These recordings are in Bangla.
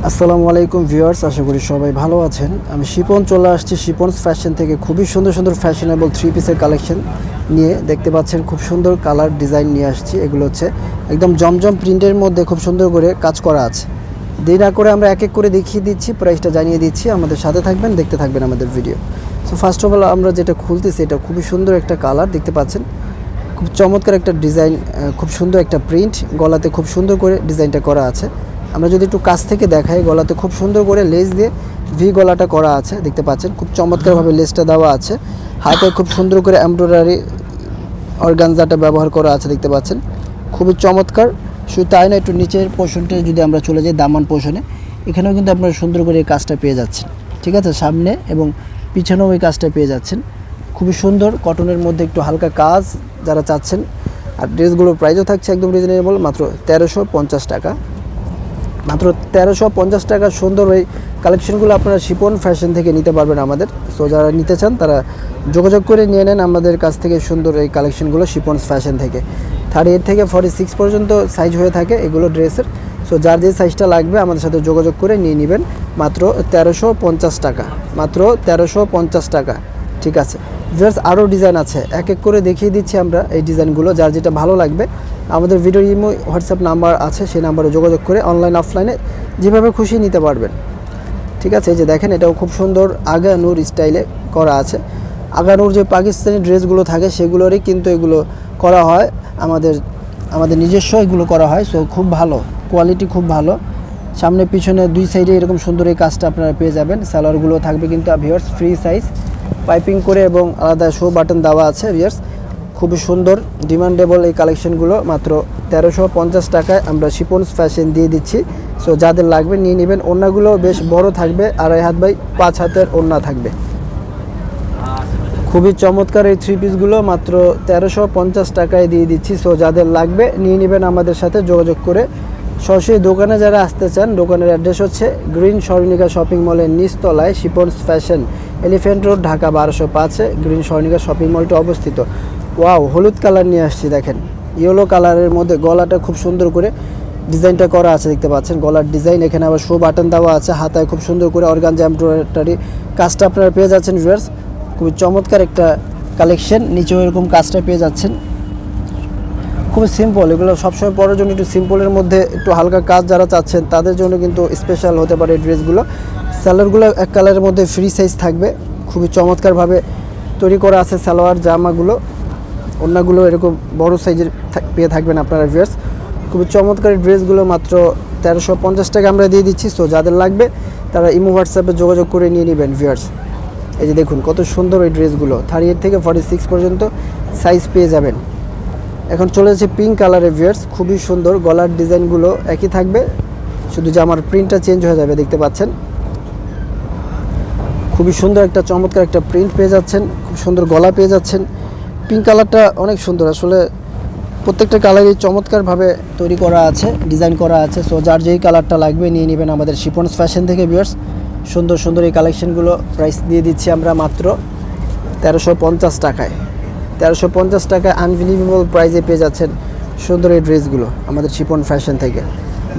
আসসালামু আলাইকুম ভিউয়ার্স, আশা করি সবাই ভালো আছেন। আমি শিপন চলে আসছি শিপনস ফ্যাশন থেকে খুবই সুন্দর সুন্দর ফ্যাশনেবল থ্রি পিসের কালেকশন নিয়ে। দেখতে পাচ্ছেন খুব সুন্দর কালার ডিজাইন নিয়ে আসছি। এগুলো হচ্ছে একদম জমজম প্রিন্টের মধ্যে খুব সুন্দর করে কাজ করা আছে। দেরি না করে আমরা এক এক করে দেখিয়ে দিচ্ছি, প্রাইসটা জানিয়ে দিচ্ছি। আমাদের সাথে থাকবেন, দেখতে থাকবেন আমাদের video. So first of all আমরা যেটা খুলতেছি, এটা খুবই সুন্দর একটা কালার দেখতে পাচ্ছেন, খুব চমৎকার একটা ডিজাইন, খুব সুন্দর একটা প্রিন্ট, গলাতে খুব সুন্দর করে ডিজাইনটা করা আছে। আমরা যদি একটু কাছ থেকে দেখাই, গলাতে খুব সুন্দর করে লেস দিয়ে ভি গলাটা করা আছে দেখতে পাচ্ছেন, খুব চমৎকারভাবে লেসটা দেওয়া আছে। হাতে খুব সুন্দর করে এমব্রয়ডারি অর্গানজাটা ব্যবহার করা আছে দেখতে পাচ্ছেন, খুবই চমৎকার। শুধু তাই না, একটু নিচের পোর্শনটা যদি আমরা চলে যাই দামান পোর্শনে, এখানেও কিন্তু আপনারা সুন্দর করে এই কাজটা পেয়ে যাচ্ছেন। ঠিক আছে, সামনে এবং পিছনেও এই কাজটা পেয়ে যাচ্ছেন, খুবই সুন্দর কটনের মধ্যে একটু হালকা কাজ যারা চাচ্ছেন। আর ড্রেসগুলোর প্রাইসও থাকছে একদম রিজনেবল, মাত্র 1350 টাকা। মাত্র 1350 টাকা সুন্দর এই কালেকশনগুলো আপনারা শিপন ফ্যাশন থেকে নিতে পারবেন আমাদের। সো যারা নিতে চান তারা যোগাযোগ করে নিয়ে নেন আমাদের কাছ থেকে সুন্দর এই কালেকশনগুলো শিপনস ফ্যাশন থেকে। 38 থেকে 46 পর্যন্ত সাইজ হয়ে থাকে এগুলো ড্রেসের। সো যার যে সাইজটা লাগবে আমাদের সাথে যোগাযোগ করে নিয়ে নেবেন, মাত্র 1350 টাকা। মাত্র 1350 টাকা। ঠিক আছে ভিউয়ার্স, আরও ডিজাইন আছে, এক এক করে দেখিয়ে দিচ্ছি আমরা এই ডিজাইনগুলো। যার যেটা ভালো লাগবে আমাদের ভিডিও ইমো হোয়াটসঅ্যাপ নাম্বার আছে, সেই নাম্বারে যোগাযোগ করে অনলাইন অফলাইনে যেভাবে খুশি নিতে পারবেন। ঠিক আছে, এই যে দেখেন, এটাও খুব সুন্দর আগানুর স্টাইলে করা আছে। আগানুর যে পাকিস্তানি ড্রেসগুলো থাকে সেগুলোরই কিন্তু এগুলো করা হয়, আমাদের নিজস্ব এগুলো করা হয়। সো খুব ভালো কোয়ালিটি, খুব ভালো। সামনে পিছনে দুই সাইডে এরকম সুন্দর এই কাজটা আপনারা পেয়ে যাবেন। সালোয়ারগুলো থাকবে কিন্তু ভিউয়ার্স ফ্রি সাইজ, পাইপিং করে এবং আলাদা শো বাটন দেওয়া আছে ভিউয়ার্স। খুবই সুন্দর ডিমান্ডেবল এই কালেকশনগুলো মাত্র 1350 টাকায় আমরা শিপনস ফ্যাশন দিয়ে দিচ্ছি। সো যাদের লাগবে নিয়ে নেবেন। ওড়নাগুলো বেশ বড় থাকবে, 2.5 হাত বাই 5 হাতের ওড়না থাকবে। খুবই চমৎকার এই থ্রি পিসগুলো মাত্র 1350 টাকায় দিয়ে দিচ্ছি। সো যাদের লাগবে নিয়ে নেবেন আমাদের সাথে যোগাযোগ করে। সরাসরি দোকানে যারা আসতে চান, দোকানের অ্যাড্রেস হচ্ছে গ্রিন স্বর্ণিকা শপিং মলের নিচতলায় Shipons fashion, elephant road, Dhaka 1205-এ গ্রিন স্বর্ণিকা শপিং মলটি অবস্থিত। ওয়াও, হলুদ কালার নিয়ে আসছি দেখেন, ইয়েলো কালারের মধ্যে গলাটা খুব সুন্দর করে ডিজাইনটা করা আছে দেখতে পাচ্ছেন। গলার ডিজাইন, এখানে আবার শো বাটন দেওয়া আছে, হাতায় খুব সুন্দর করে অর্গানজা এমব্রয়ডারি কাজটা আপনারা পেয়ে যাচ্ছেন ভিউয়ার্স। খুবই চমৎকার একটা কালেকশন, নিচেও এরকম কাজটা পেয়ে যাচ্ছেন। খুবই সিম্পল, এগুলো সবসময় পরার জন্য একটু সিম্পলের মধ্যে একটু হালকা কাজ যারা চাচ্ছেন তাদের জন্য কিন্তু স্পেশাল হতে পারে এই ড্রেসগুলো। সালোয়ারগুলো এক কালারের মধ্যে ফ্রি সাইজ থাকবে, খুবই চমৎকারভাবে তৈরি করা আছে সালোয়ার জামাগুলো। ওড়নাগুলো এরকম বড় সাইজের পেয়ে থাকবেন আপনারা ভিউয়ার্স। খুবই চমৎকার ড্রেসগুলো মাত্র 1350 টাকা আমরা দিয়ে দিচ্ছি। সো যাদের লাগবে তারা ইমো হোয়াটসঅ্যাপে যোগাযোগ করে নিয়ে নেবেন ভিউয়ার্স। এই যে দেখুন কত সুন্দর এই ড্রেসগুলো, 38 থেকে 46 পর্যন্ত সাইজ পেয়ে যাবেন। এখন চলে যাচ্ছে পিঙ্ক কালারের ভিউয়ার্স, খুবই সুন্দর। গলার ডিজাইনগুলো একই থাকবে, শুধু জামার প্রিন্টটা চেঞ্জ হয়ে যাবে দেখতে পাচ্ছেন। খুবই সুন্দর একটা চমৎকার একটা প্রিন্ট পেয়ে যাচ্ছেন, খুব সুন্দর গলা পেয়ে যাচ্ছেন। পিঙ্ক কালারটা অনেক সুন্দর, আসলে প্রত্যেকটা কালারই চমৎকারভাবে তৈরি করা আছে, ডিজাইন করা আছে। সো যার যেই কালারটা লাগবে নিয়ে নেবেন আমাদের শিপনস ফ্যাশন থেকে ভিউয়ার্স। সুন্দর সুন্দর এই কালেকশনগুলো প্রাইস দিয়ে দিচ্ছি আমরা মাত্র 1350 টাকায়। 1350 টাকায় আনবিলিভেবল প্রাইসে পেয়ে যাচ্ছেন সুন্দর এই ড্রেসগুলো আমাদের শিপন ফ্যাশন থেকে।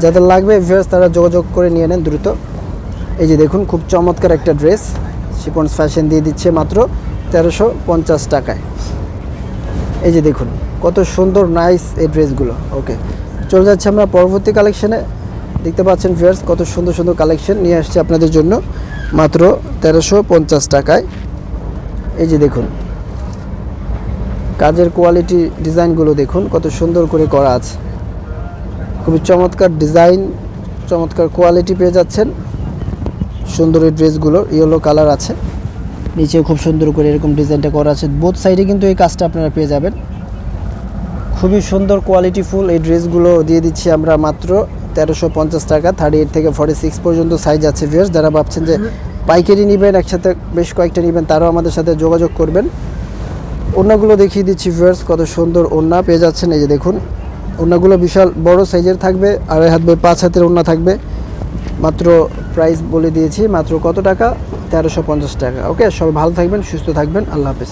যাদের লাগবে ভিউয়ার্স তারা যোগাযোগ করে নিয়ে নেন দ্রুত। এই যে দেখুন খুব চমৎকার একটা ড্রেস, শিপনস ফ্যাশন দিয়ে দিচ্ছে মাত্র 1350 টাকায়। এই যে দেখুন কত সুন্দর নাইস এই ড্রেসগুলো। ওকে, চলে যাচ্ছে আমরা পরবর্তী কালেকশানে। দেখতে পাচ্ছেন ভিউয়ার্স কত সুন্দর সুন্দর কালেকশন নিয়ে আসছে আপনাদের জন্য মাত্র 1350 টাকায়। এই যে দেখুন কাজের কোয়ালিটি, ডিজাইনগুলো দেখুন কত সুন্দর করে করা আছে। খুবই চমৎকার ডিজাইন, চমৎকার কোয়ালিটি পেয়ে যাচ্ছেন। সুন্দর এই ড্রেসগুলো ইয়েলো কালার আছে, নিচে খুব সুন্দর করে এরকম ডিজাইনটা করা আছে। বোথ সাইডে কিন্তু এই কাজটা আপনারা পেয়ে যাবেন। খুবই সুন্দর কোয়ালিটিফুল এই ড্রেসগুলো দিয়ে দিচ্ছি আমরা মাত্র 1350 টাকা। 38 থেকে 46 পর্যন্ত সাইজ আছে ভিউয়ার্স। যারা ভাবছেন যে পাইকারি নেবেন, একসাথে বেশ কয়েকটা নেবেন, তারাও আমাদের সাথে যোগাযোগ করবেন। ওড়নাগুলো দেখিয়ে দিচ্ছি ভিউয়ার্স, কত সুন্দর ওড়না পেয়ে যাচ্ছেন। এই যে দেখুন ওড়নাগুলো বিশাল বড় সাইজের থাকবে, 2.5 হাত বাই 5 হাতের ওড়না থাকবে। মাত্র প্রাইস বলে দিয়েছি মাত্র কত টাকা, 1350 টাকা। ওকে, সবাই ভালো থাকবেন, সুস্থ থাকবেন, আল্লাহ হাফেজ।